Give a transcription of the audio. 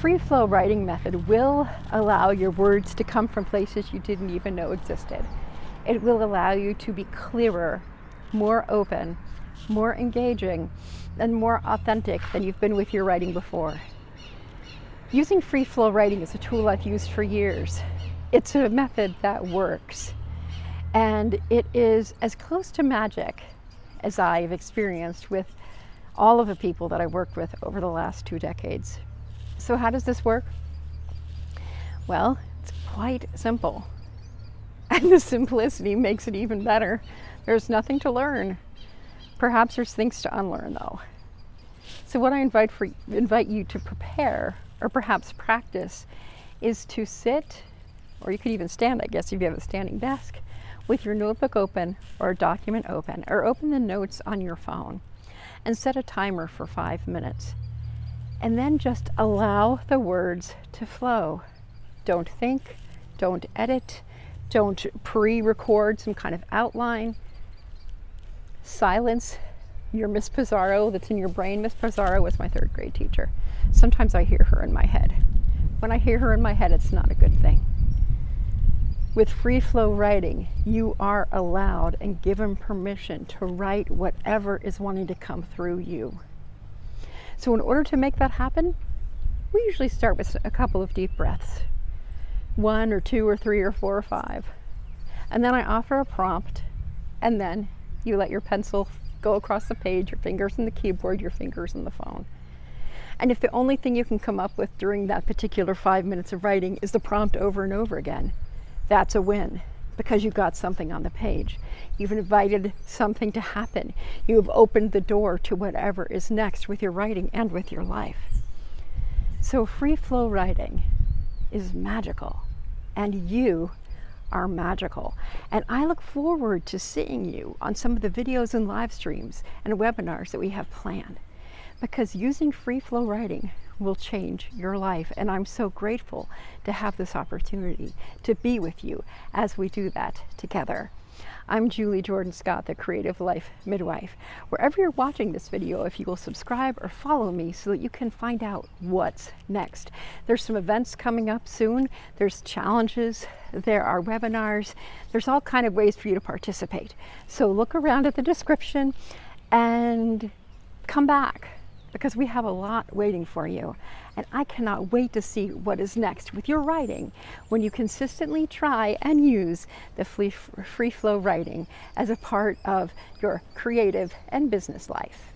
free flow writing method will allow your words to come from places you didn't even know existed. It will allow you to be clearer, more open, more engaging, and more authentic than you've been with your writing before. Using free flow writing is a tool I've used for years. It's a method that works, and it is as close to magic as I've experienced with all of the people that I worked with over the last 2 decades. So how does this work? Well, it's quite simple. And the simplicity makes it even better. There's nothing to learn. Perhaps there's things to unlearn though. So what I invite you to prepare, or perhaps practice, is to sit, or you could even stand, I guess, if you have a standing desk, with your notebook open or a document open, or open the notes on your phone and set a timer for 5 minutes. And then just allow the words to flow. Don't think, don't edit, don't pre-record some kind of outline. Silence your Miss Pizarro that's in your brain. Miss Pizarro was my 3rd grade teacher. Sometimes I hear her in my head. When I hear her in my head, it's not a good thing. With free flow writing, you are allowed and given permission to write whatever is wanting to come through you. So in order to make that happen, we usually start with a couple of deep breaths. 1 or 2 or 3 or 4 or 5. And then I offer a prompt, and then you let your pencil go across the page, your fingers on the keyboard, your fingers on the phone. And if the only thing you can come up with during that particular 5 minutes of writing is the prompt over and over again, that's a win, because you got something on the page. You've invited something to happen. You have opened the door to whatever is next with your writing and with your life. So free flow writing is magical, and you are magical. And I look forward to seeing you on some of the videos and live streams and webinars that we have planned, because using free flow writing will change your life. And I'm so grateful to have this opportunity to be with you as we do that together. I'm Julie Jordan Scott, the Creative Life Midwife. Wherever you're watching this video, if you will subscribe or follow me so that you can find out what's next. There's some events coming up soon. There's challenges, there are webinars, there's all kinds of ways for you to participate. So look around at the description and come back, because we have a lot waiting for you. And I cannot wait to see what is next with your writing when you consistently try and use the free flow writing as a part of your creative and business life.